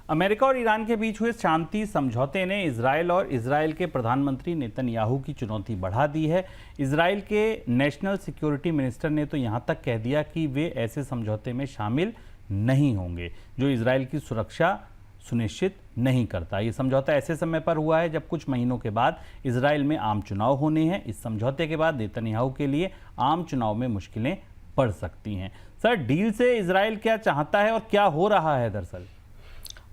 America और Iran के बीच हुए शांति समझौते ने इजरायल और इजरायल के प्रधानमंत्री नेतन्याहू की चुनौती बढ़ा दी है। इजरायल के नेशनल सिक्योरिटी मिनिस्टर ने तो यहां तक कह दिया कि वे ऐसे समझौते में शामिल नहीं होंगे जो इजरायल की सुरक्षा सुनिश्चित नहीं करता। ये समझौता ऐसे समय पर हुआ है जब कुछ महीनों के बाद इजरायल में आम चुनाव होने हैं। इस समझौते के बाद नेतन्याहू के लिए आम चुनाव में मुश्किलें पड़ सकती हैं। सर, डील से इजरायल क्या चाहता है और क्या हो रहा है दरअसल?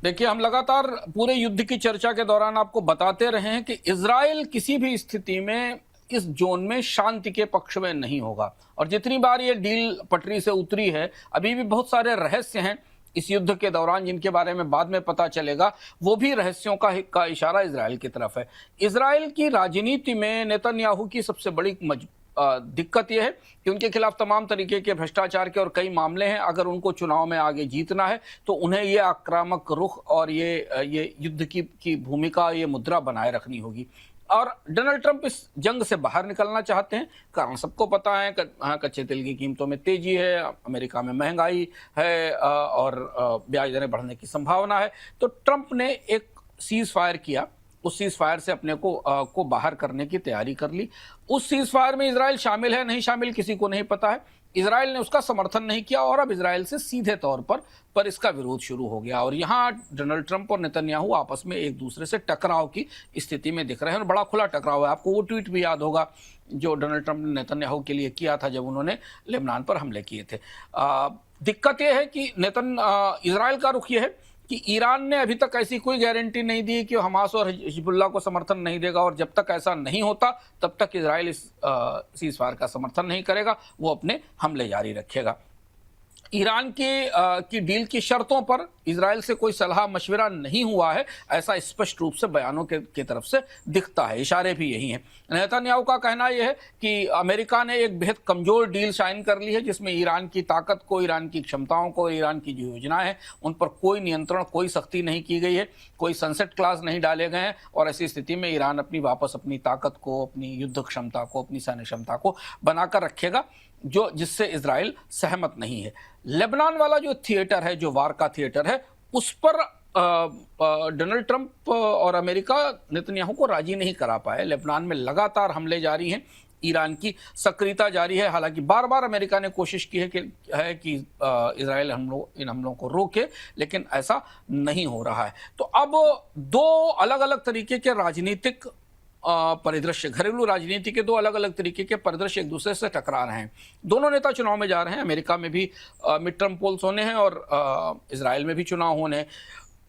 देखिए, हम लगातार पूरे युद्ध की चर्चा के दौरान आपको बताते रहे हैं कि इजराइल किसी भी स्थिति में इस जोन में शांति के पक्ष में नहीं होगा। और जितनी बार ये डील पटरी से उतरी है, अभी भी बहुत सारे रहस्य हैं इस युद्ध के दौरान जिनके बारे में बाद में पता चलेगा। वो भी रहस्यों का इशारा इजराइल की तरफ है। इजराइल की राजनीति में नेतन्याहू की सबसे बड़ी दिक्कत यह है कि उनके खिलाफ तमाम तरीके के भ्रष्टाचार के और कई मामले हैं। अगर उनको चुनाव में आगे जीतना है तो उन्हें ये आक्रामक रुख और ये युद्ध की भूमिका, ये मुद्रा बनाए रखनी होगी। और डोनाल्ड ट्रंप इस जंग से बाहर निकलना चाहते हैं। कारण सबको पता है, कच्चे तेल की कीमतों में तेजी है, अमेरिका में महंगाई है और ब्याज दरें बढ़ने की संभावना है। तो ट्रंप ने एक सीज फायर किया, उस सीज फायर से अपने को बाहर करने की तैयारी कर ली। उस सीज फायर में इजराइल शामिल है नहीं शामिल किसी को नहीं पता है। इजराइल ने उसका समर्थन नहीं किया और अब इजराइल से सीधे तौर पर इसका विरोध शुरू हो गया। और यहाँ डोनाल्ड ट्रंप और नेतन्याहू आपस में एक दूसरे से टकराव की स्थिति में दिख रहे हैं और बड़ा खुला टकराव है। आपको वो ट्वीट भी याद होगा जो डोनाल्ड ट्रंप ने नेतन्याहू के लिए किया था जब उन्होंने लेबनान पर हमले किए थे। दिक्कत यह है कि इजराइल का रुख यह है कि ईरान ने अभी तक ऐसी कोई गारंटी नहीं दी कि हमास और हिजबुल्लाह को समर्थन नहीं देगा, और जब तक ऐसा नहीं होता तब तक इजराइल इस सीज फायर का समर्थन नहीं करेगा, वो अपने हमले जारी रखेगा। ईरान की डील की शर्तों पर इजराइल से कोई सलाह मशविरा नहीं हुआ है, ऐसा स्पष्ट रूप से बयानों की तरफ से दिखता है। इशारे भी यही हैं। नेतन्याहू का कहना यह है कि अमेरिका ने एक बेहद कमजोर डील साइन कर ली है जिसमें ईरान की ताकत को, ईरान की क्षमताओं को, ईरान की जो योजनाएं हैं उन पर कोई नियंत्रण, कोई सख्ती नहीं की गई है, कोई सनसेट क्लास नहीं डाले गए हैं। और ऐसी स्थिति में ईरान अपनी ताकत को, अपनी युद्ध क्षमता को, अपनी सैन्य क्षमता को बनाकर रखेगा जिससे इजराइल सहमत नहीं है। लेबनान वाला जो थिएटर है, जो वार का थिएटर है, उस पर डोनाल्ड ट्रंप और अमेरिका नेतन्याहू को राजी नहीं करा पाए। लेबनान में लगातार हमले जारी हैं, ईरान की सक्रियता जारी है। हालांकि बार बार अमेरिका ने कोशिश की है कि इजराइल इन हमलों को रोके, लेकिन ऐसा नहीं हो रहा है। तो अब दो अलग अलग तरीके के राजनीतिक परिदृश्य, घरेलू राजनीति के दो अलग अलग तरीके के परिदृश्य एक दूसरे से टकरा रहे हैं। दोनों नेता चुनाव में जा रहे हैं। अमेरिका में भी मिड टर्म पोल्स होने हैं और इजराइल में भी चुनाव होने हैं।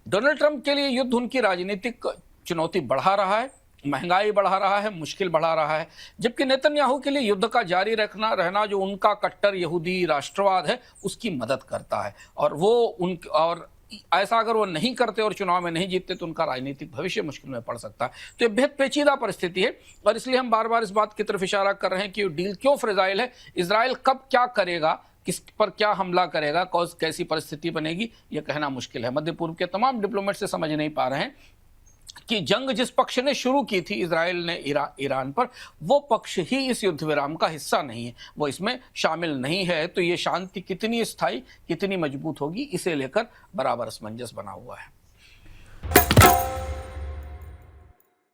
डोनाल्ड ट्रंप के लिए युद्ध उनकी राजनीतिक चुनौती बढ़ा रहा है, महंगाई बढ़ा रहा है, मुश्किल बढ़ा रहा है। जबकि नेतन्याहू के लिए युद्ध का जारी रहना जो उनका कट्टर यहूदी राष्ट्रवाद है उसकी मदद करता है। और ऐसा अगर वो नहीं करते और चुनाव में नहीं जीतते तो उनका राजनीतिक भविष्य मुश्किल में पड़ सकता है। तो ये बेहद पेचीदा परिस्थिति है और इसलिए हम बार बार इस बात की तरफ इशारा कर रहे हैं कि डील क्यों फ्रेजाइल है, इजराइल कब क्या करेगा, किस पर क्या हमला करेगा, कैसी परिस्थिति बनेगी, यह कहना मुश्किल है। मध्य पूर्व के तमाम डिप्लोमेट से समझ नहीं पा रहे हैं कि जंग जिस पक्ष ने शुरू की थी इजराइल ने ईरान पर, वो पक्ष ही इस युद्ध विराम का हिस्सा नहीं है, वो इसमें शामिल नहीं है। तो ये शांति कितनी स्थायी, कितनी मजबूत होगी, इसे लेकर बराबर असमंजस बना हुआ है।